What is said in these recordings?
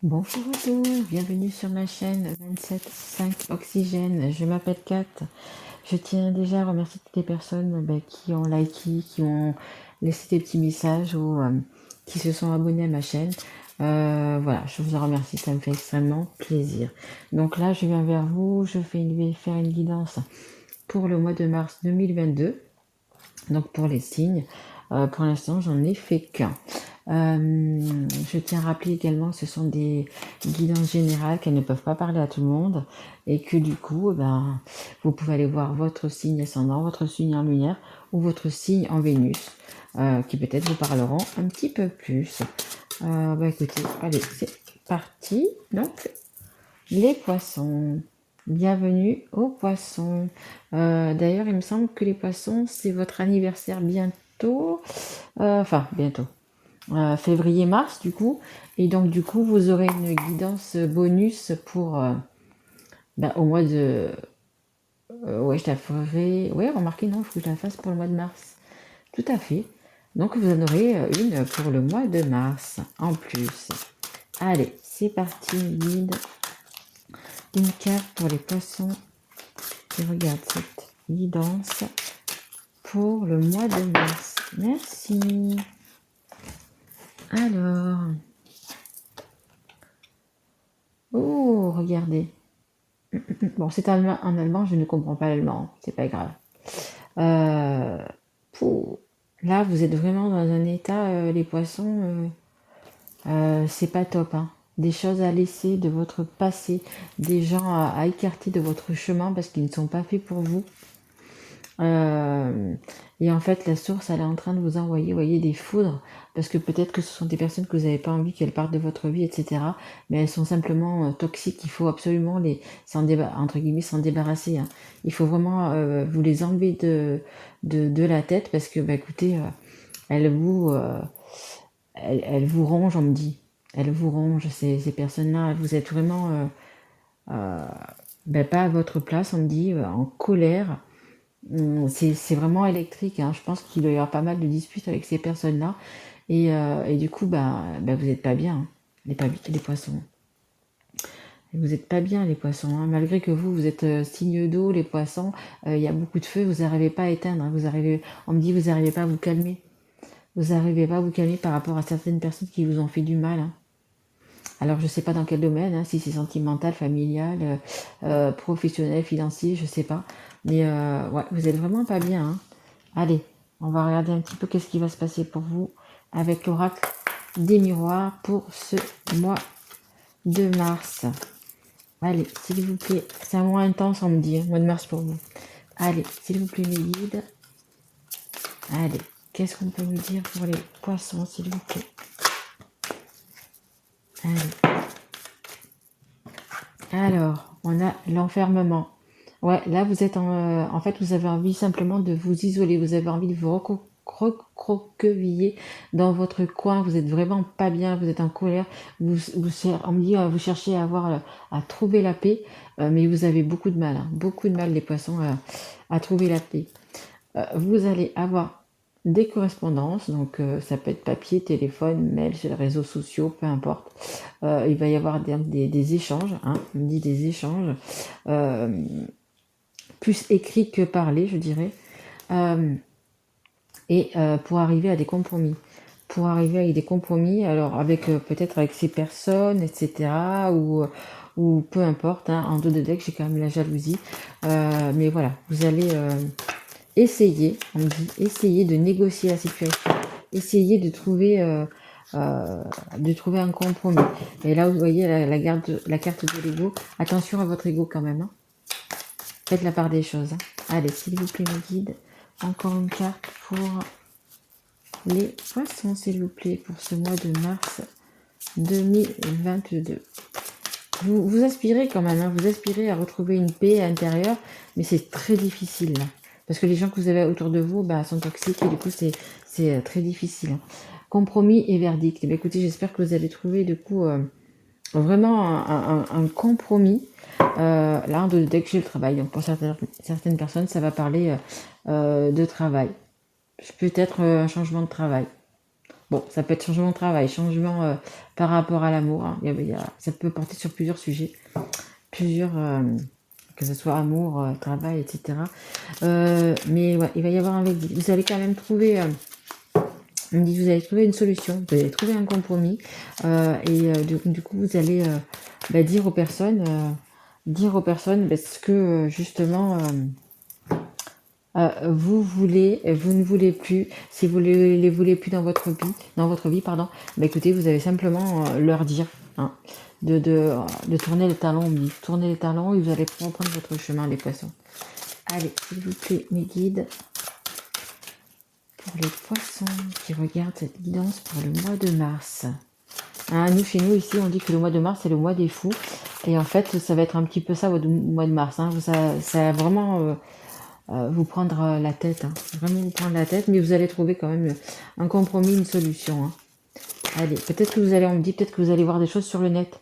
Bonjour à tous, bienvenue sur ma chaîne 27.5 Oxygène. Je m'appelle Kat. Je tiens déjà à remercier toutes les personnes qui ont liké, qui ont laissé des petits messages ou qui se sont abonnés à ma chaîne. Voilà, je vous en remercie, ça me fait extrêmement plaisir. Donc là, je viens vers vous, je vais faire une guidance pour le mois de mars 2022. Donc pour les signes, pour l'instant, j'en ai fait qu'un. Je tiens à rappeler également que ce sont des guidances générales, qu'elles ne peuvent pas parler à tout le monde et que du coup, vous pouvez aller voir votre signe ascendant, votre signe en lumière ou votre signe en Vénus, qui peut-être vous parleront un petit peu plus. Écoutez, allez, c'est parti. Donc, les poissons. Bienvenue aux poissons. D'ailleurs, il me semble que les poissons, c'est votre anniversaire bientôt. Enfin, bientôt. Février-mars, du coup. Et donc, du coup, vous aurez une guidance bonus pour au mois de. Ouais, je la ferai. Ouais, remarquez, non, il faut que je la fasse pour le mois de mars. Tout à fait. Donc, vous en aurez une pour le mois de mars en plus. Allez, c'est parti, guide. Une carte pour les poissons qui regardent cette guidance pour le mois de mars. Merci. Alors. Oh, regardez. Bon, c'est en allemand, je ne comprends pas l'allemand, c'est pas grave. Là, vous êtes vraiment dans un état, les poissons, c'est pas top, hein. Des choses à laisser de votre passé, des gens à écarter de votre chemin parce qu'ils ne sont pas faits pour vous. Et en fait, la source, elle est en train de vous envoyer, voyez, des foudres, parce que peut-être que ce sont des personnes que vous n'avez pas envie qu'elles partent de votre vie, etc. Mais elles sont simplement toxiques. Il faut absolument entre guillemets, s'en débarrasser, hein. Il faut vraiment vous les enlever de la tête, parce que, écoutez, elles vous rongent, on me dit. Elles vous rongent, ces personnes-là. Vous êtes vraiment pas à votre place, on me dit, en colère. C'est vraiment électrique, hein. Je pense qu'il doit y avoir pas mal de disputes avec ces personnes-là. Et du coup, vous n'êtes pas bien, hein. Les poissons. Vous n'êtes pas bien, les poissons, hein. Malgré que vous êtes signe d'eau, les poissons, il y a beaucoup de feu, vous n'arrivez pas à éteindre, hein. On me dit, vous n'arrivez pas à vous calmer. Vous n'arrivez pas à vous calmer par rapport à certaines personnes qui vous ont fait du mal, hein. Alors, je ne sais pas dans quel domaine, hein, si c'est sentimental, familial, professionnel, financier, je ne sais pas. Mais ouais, vous êtes vraiment pas bien, hein. Allez, on va regarder un petit peu qu'est-ce qui va se passer pour vous avec l'oracle des miroirs pour ce mois de mars. Allez, s'il vous plaît, c'est un mois intense, on me dit, mois de mars pour vous. Allez, s'il vous plaît, mes guides. Allez, qu'est-ce qu'on peut nous dire pour les poissons, s'il vous plaît? Allez. Alors, on a l'enfermement. Ouais, là, vous êtes en fait, vous avez envie simplement de vous isoler. Vous avez envie de vous recroqueviller dans votre coin. Vous êtes vraiment pas bien. Vous êtes en colère. On me dit, vous cherchez à trouver la paix, mais vous avez beaucoup de mal, hein, beaucoup de mal, les poissons, à trouver la paix. Vous allez avoir des correspondances, donc ça peut être papier, téléphone, mail, sur les réseaux sociaux, peu importe. Il va y avoir des échanges, hein, on me dit des échanges, plus écrits que parlés, je dirais, pour arriver à des compromis. Pour arriver avec des compromis, alors avec peut-être avec ces personnes, etc., ou peu importe, hein, en dos de deck, j'ai quand même la jalousie. Mais voilà, vous allez essayer, on me dit, essayer de négocier la situation, essayer de trouver un compromis. Et là, vous voyez la carte de l'ego. Attention à votre ego quand même, hein. Faites la part des choses, hein. Allez, s'il vous plaît, mes guides, encore une carte pour les poissons, s'il vous plaît, pour ce mois de mars 2022. Vous aspirez quand même, hein, vous aspirez à retrouver une paix intérieure, mais c'est très difficile, là. Parce que les gens que vous avez autour de vous sont toxiques et du coup c'est très difficile, hein. Compromis et verdict. Écoutez, j'espère que vous allez trouver du coup vraiment un compromis. Là, dès que j'ai le travail, donc pour certaines personnes, ça va parler de travail. Peut-être un changement de travail. Bon, ça peut être changement de travail, changement par rapport à l'amour, hein. Ça peut porter sur plusieurs sujets, plusieurs, que ce soit amour, travail, etc. Mais ouais, il va y avoir vous allez quand même trouver, on me dit vous allez trouver une solution, vous allez trouver un compromis, du coup vous allez dire aux personnes, ce que justement vous ne voulez plus, si vous les voulez plus dans votre vie, pardon, écoutez, vous allez simplement leur dire, hein, de tourner les talons, tourner les talons et vous allez reprendre votre chemin, les poissons. Allez, s'il vous plaît, mes guides, pour les poissons qui regardent cette guidance pour le mois de mars. Hein, chez nous, ici, on dit que le mois de mars, c'est le mois des fous. Et en fait, ça va être un petit peu ça, votre mois de mars. Hein. Ça va vraiment vous prendre la tête. Hein. Vraiment vous prendre la tête, mais vous allez trouver quand même un compromis, une solution. Hein. Allez, peut-être que on me dit, peut-être que vous allez voir des choses sur le net.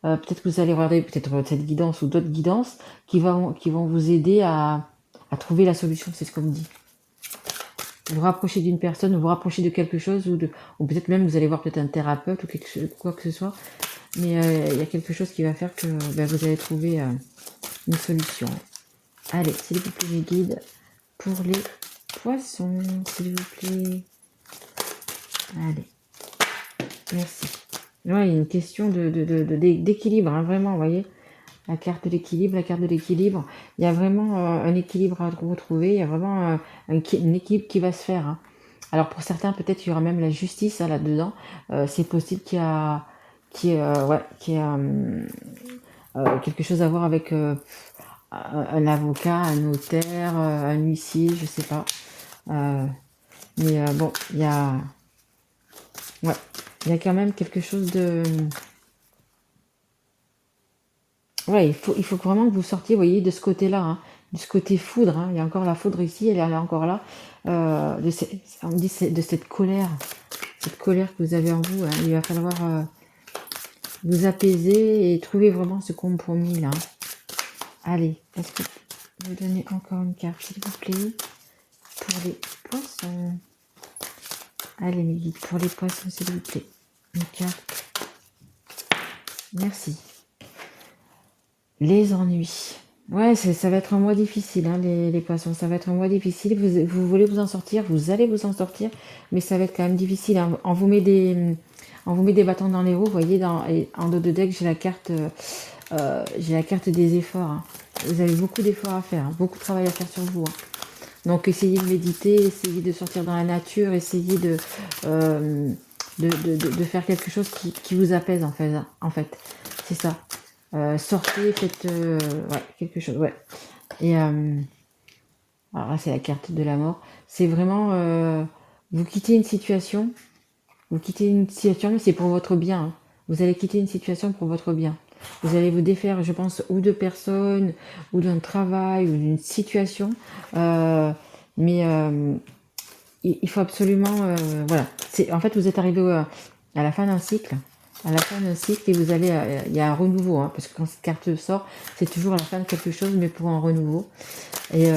Peut-être que vous allez regarder cette guidance ou d'autres guidances qui vont vous aider à trouver la solution, c'est ce qu'on me dit. Vous rapprochez d'une personne, vous rapprochez de quelque chose, ou peut-être même vous allez voir peut-être un thérapeute ou quoi que ce soit, mais il y a quelque chose qui va faire que vous allez trouver une solution. Allez, s'il vous plaît, mes guides, pour les poissons, s'il vous plaît. Allez, merci. Ouais, il y a une question d'équilibre, hein, vraiment, vous voyez, la carte de l'équilibre, il y a vraiment un équilibre à retrouver, il y a vraiment une équipe qui va se faire. Hein. Alors pour certains, peut-être il y aura même la justice là-dedans. C'est possible qu'il y ait quelque chose à voir avec un avocat, un notaire, un huissier, je sais pas. Mais bon, il y a quand même quelque chose de... Ouais, il faut vraiment que vous sortiez, vous voyez, de ce côté-là, hein, de ce côté foudre. Hein. Il y a encore la foudre ici, elle est encore là. On me dit de cette colère que vous avez en vous. Hein. Il va falloir vous apaiser et trouver vraiment ce compromis-là. Allez, est-ce que vous donnez encore une carte, s'il vous plaît, pour les poissons? Allez, mes guides, pour les poissons, s'il vous plaît. Une carte. Merci. Les ennuis. Ouais, ça va être un mois difficile, hein, les poissons. Ça va être un mois difficile. Vous voulez vous en sortir, vous allez vous en sortir, mais ça va être quand même difficile. Hein. On vous met des bâtons dans les roues. Vous voyez, en dos de deck, j'ai la carte des efforts. Hein. Vous avez beaucoup d'efforts à faire, hein, beaucoup de travail à faire sur vous. Hein. Donc, essayez de méditer, essayez de sortir dans la nature, essayez de faire quelque chose qui vous apaise, en fait. C'est ça. Sortez, faites quelque chose, ouais. Et alors là, c'est la carte de la mort. C'est vraiment vous quittez une situation, mais c'est pour votre bien. Hein. Vous allez quitter une situation pour votre bien. Vous allez vous défaire, je pense, ou de personnes, ou d'un travail, ou d'une situation. Mais il faut absolument, voilà. En fait, vous êtes arrivé à la fin d'un cycle. À la fin d'un cycle, et vous allez, il y a un renouveau, hein, parce que quand cette carte sort, c'est toujours à la fin de quelque chose, mais pour un renouveau. Et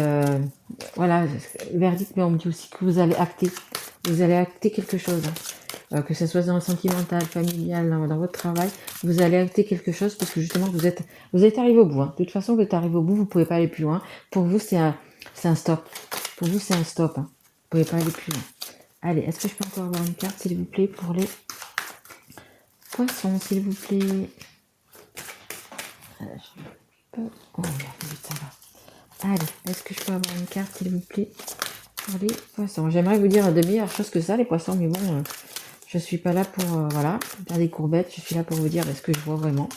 voilà, verdict, mais on me dit aussi que vous allez acter quelque chose, hein. Que ce soit dans le sentimental, familial, dans votre travail, vous allez acter quelque chose, parce que justement, vous êtes arrivé au bout. Hein. De toute façon, vous êtes arrivé au bout, vous pouvez pas aller plus loin. Pour vous, c'est un stop. Pour vous, c'est un stop. Hein. Vous pouvez pas aller plus loin. Allez, est-ce que je peux encore avoir une carte, s'il vous plaît, pour les poissons, s'il vous plaît. Oh, ça va. Allez, est-ce que je peux avoir une carte, s'il vous plaît, pour les poissons? J'aimerais vous dire de meilleures choses que ça, les poissons, mais bon, je suis pas là pour faire des courbettes. Je suis là pour vous dire ce que je vois vraiment.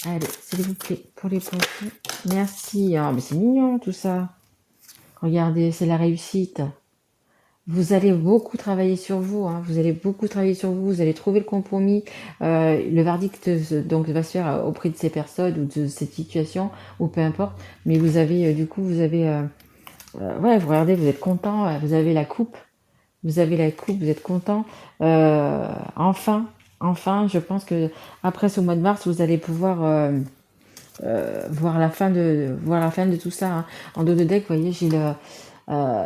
Allez, s'il vous plaît, pour les poissons. Merci. Ah, mais c'est mignon tout ça. Regardez, c'est la réussite. Vous allez beaucoup travailler sur vous, hein. Vous allez beaucoup travailler sur vous, vous allez trouver le compromis. Le verdict donc va se faire auprès de ces personnes ou de cette situation, ou peu importe. Mais vous avez, vous regardez, vous êtes content, vous avez la coupe. Vous êtes content. Enfin, je pense que après ce mois de mars, vous allez pouvoir voir la fin de tout ça. Hein. En dos de deck, vous voyez, j'ai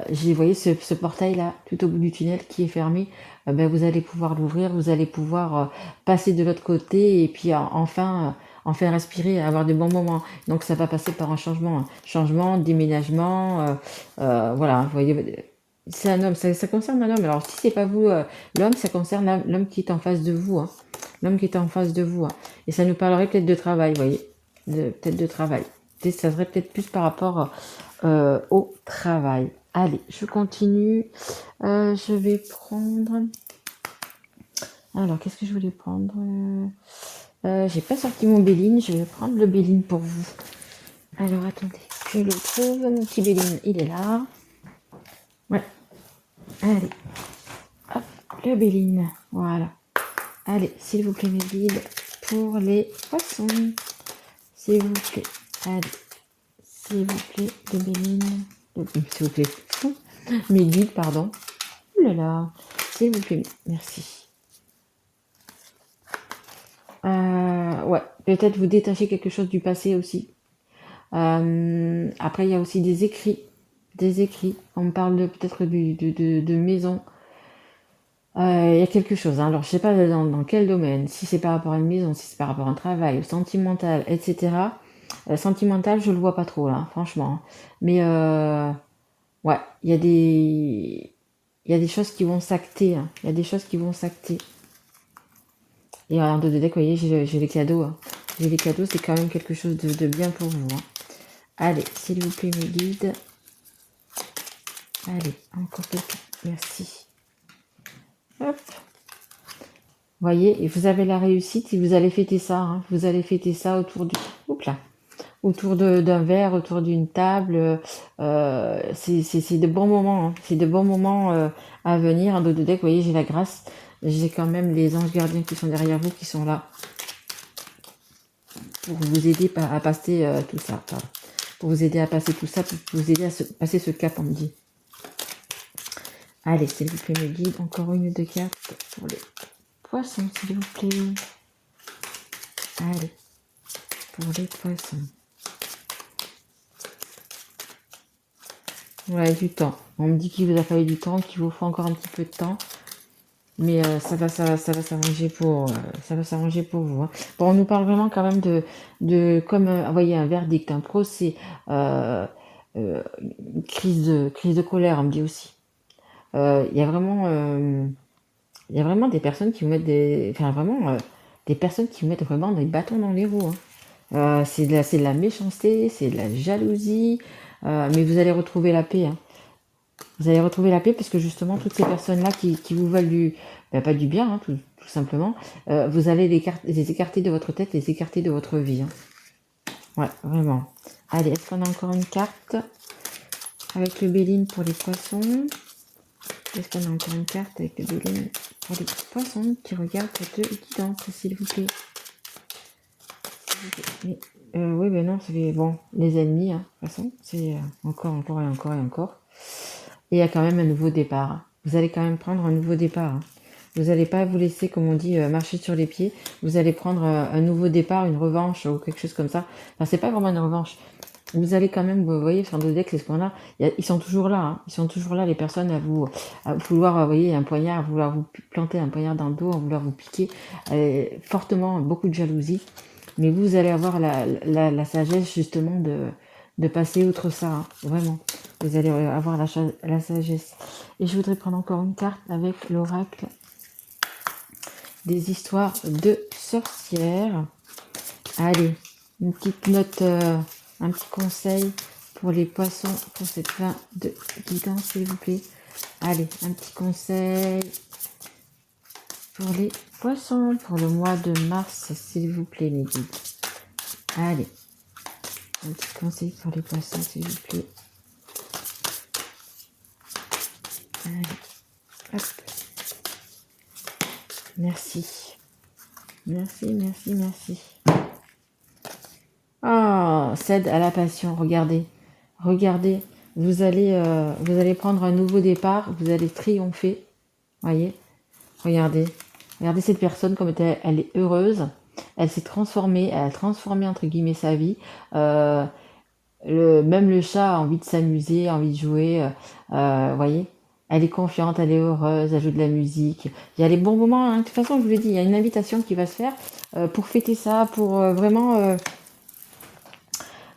J'ai, vous voyez, ce portail-là, tout au bout du tunnel qui est fermé. Ben, vous allez pouvoir l'ouvrir, vous allez pouvoir passer de l'autre côté et puis enfin respirer, avoir de bons moments. Donc ça va passer par un changement, hein. Changement, déménagement, voilà. Vous voyez, c'est un homme, ça concerne un homme. Alors si c'est pas vous, l'homme, ça concerne l'homme qui est en face de vous, hein. L'homme qui est en face de vous, hein. Et ça nous parlerait peut-être de travail, vous voyez, peut-être de travail. Ça serait peut-être plus par rapport au travail. Allez, je continue. Je vais prendre. Alors, qu'est-ce que je voulais prendre? J'ai pas sorti mon Béline. Je vais prendre le Béline pour vous. Alors, attendez, je le trouve. Mon petit Béline, il est là. Ouais. Allez. Hop, le Béline. Voilà. Allez, s'il vous plaît, mes guides, pour les poissons. S'il vous plaît. Allez. S'il vous plaît, le Béline. S'il vous plaît. Mes guides, pardon. Oh là là. S'il vous plaît, merci. Ouais, peut-être vous détacher quelque chose du passé aussi. Après, il y a aussi des écrits. Des écrits. On me parle peut-être de maison. Il y a quelque chose, hein. Alors je sais pas dans quel domaine, si c'est par rapport à une maison, si c'est par rapport à un travail, sentimental, etc. Sentimental, je le vois pas trop là, franchement. Mais ouais, il y a des choses qui vont s'acter, hein. Il y a des choses qui vont s'acter. Et en dos de deck, vous voyez, j'ai les cadeaux, hein. J'ai les cadeaux, c'est quand même quelque chose de bien pour vous, hein. Allez, s'il vous plaît, mes guides. Allez, encore quelques. Merci. Hop. Voyez, et vous avez la réussite et vous allez fêter ça, hein. Vous allez fêter ça autour du. Oups là. Autour d'un verre, autour d'une table. C'est de bons moments, hein. C'est de bons moments à venir. En dos de deck, vous voyez, j'ai la grâce. J'ai quand même les anges gardiens qui sont derrière vous, qui sont là. Pour vous aider à passer tout ça. Pardon. Pour vous aider à passer tout ça, pour vous aider à passer ce cap, on me dit. Allez, s'il vous plaît, mes guides, encore une ou deux cartes pour les poissons, s'il vous plaît. Allez, pour les poissons. Ouais, du temps. On me dit qu'il vous a fallu du temps, qu'il vous faut encore un petit peu de temps. Mais ça va s'arranger pour vous, hein. Bon, on nous parle vraiment quand même de comme vous voyez, un verdict, un procès, crise de colère, on me dit aussi. Il y a vraiment des personnes qui vous mettent des personnes qui vous mettent vraiment des bâtons dans les roues, hein. C'est de la méchanceté, c'est de la jalousie, mais vous allez retrouver la paix, hein. Vous allez retrouver la paix parce que justement toutes ces personnes-là qui vous veulent pas du bien, hein, tout simplement, vous allez les écarter de votre tête, les écarter de votre vie, hein. Ouais, vraiment. Allez, est-ce qu'on a encore une carte avec le Béline pour les poissons? Est-ce qu'on a encore une carte avec le Béline pour les poissons qui regardent de guidance, s'il vous plaît? Mais, oui, ben non, c'est bon, les ennemis, hein, de toute façon, c'est encore et encore et encore. Et il y a quand même un nouveau départ. Vous allez quand même prendre un nouveau départ, hein. Vous n'allez pas vous laisser, comme on dit, marcher sur les pieds. Vous allez prendre un nouveau départ, une revanche ou quelque chose comme ça. Enfin, c'est pas vraiment une revanche. Vous allez quand même, vous voyez, sur le deck, c'est ce qu'on a. Ils sont toujours là, hein. Ils sont toujours là, les personnes, à vouloir, vous voyez, un poignard, à vouloir vous planter un poignard dans le dos, à vouloir vous piquer. Fortement, beaucoup de jalousie. Mais vous allez avoir la sagesse, justement, de passer outre ça, hein, vraiment. Vous allez avoir la sagesse. Et je voudrais prendre encore une carte avec l'oracle des histoires de sorcières. Allez, une petite note, un petit conseil pour les poissons pour cette fin de guidance, s'il vous plaît. Allez, un petit conseil pour les poissons pour le mois de mars, s'il vous plaît, mes guides. Allez, un petit conseil pour les poissons, s'il vous plaît. Allez, hop. Merci. Merci, merci, merci. Ah, cède à la passion. Regardez. Regardez. Vous allez prendre un nouveau départ. Vous allez triompher. Voyez. Regardez. Regardez cette personne comme elle est heureuse. Elle s'est transformée. Elle a transformé entre guillemets sa vie. même le chat a envie de s'amuser, a envie de jouer, voyez? Elle est confiante, elle est heureuse, elle joue de la musique. Il y a les bons moments, hein. De toute façon, je vous l'ai dit, il y a une invitation qui va se faire pour fêter ça, pour vraiment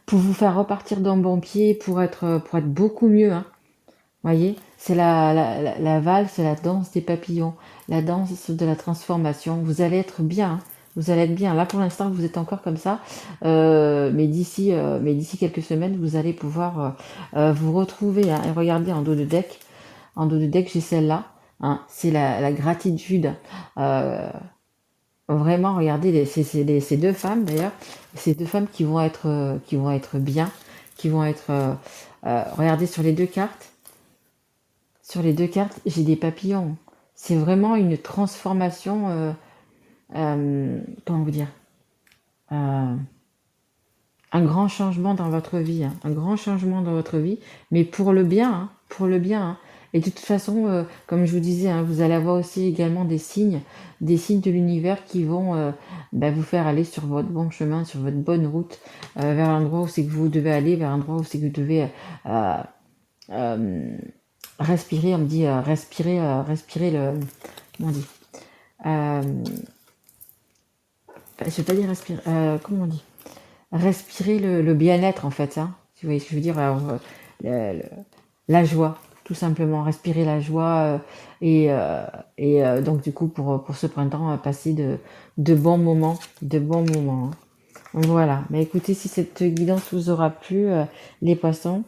pour vous faire repartir d'un bon pied, pour être beaucoup mieux, hein. Voyez? C'est la valse, c'est la danse des papillons, la danse de la transformation. Vous allez être bien, hein. Vous allez être bien. Là, pour l'instant, vous êtes encore comme ça, mais d'ici quelques semaines, vous allez pouvoir vous retrouver, hein. Et regardez en dos de deck. En dos de deck, j'ai celle-là, hein. C'est la gratitude. Euh, Vraiment, regardez ces deux femmes d'ailleurs, ces deux femmes qui vont être bien, qui vont être. Regardez sur les deux cartes, j'ai des papillons. C'est vraiment une transformation. Comment vous dire? euh, un grand changement dans votre vie, hein, un grand changement dans votre vie, mais pour le bien, hein, pour le bien, hein. Et de toute façon, comme je vous disais, hein, vous allez avoir aussi également des signes de l'univers qui vont vous faire aller sur votre bon chemin, sur votre bonne route, vers l'endroit où c'est que vous devez aller, vers l'endroit où c'est que vous devez euh, euh, respirer. On me dit respirer le, comment on dit, euh, je vais pas dire respirer, comment on dit, respirer le bien-être en fait, hein. Si vous voyez ce que je veux dire, alors, le- le- la joie, tout simplement, respirer la joie et donc du coup pour ce printemps, passer de bons moments, de bons moments, hein. Voilà. Mais écoutez, si cette guidance vous aura plu, les poissons,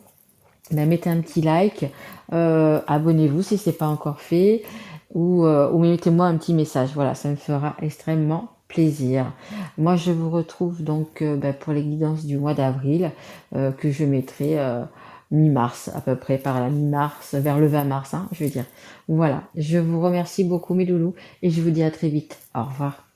mettez un petit like, abonnez-vous si c'est pas encore fait, ou mettez-moi un petit message. Voilà, ça me fera extrêmement plaisir. Moi, je vous retrouve donc pour les guidances du mois d'avril, que je mettrai mi-mars, à peu près par la mi-mars, vers le 20 mars, hein, je veux dire. Voilà, je vous remercie beaucoup mes loulous et je vous dis à très vite. Au revoir.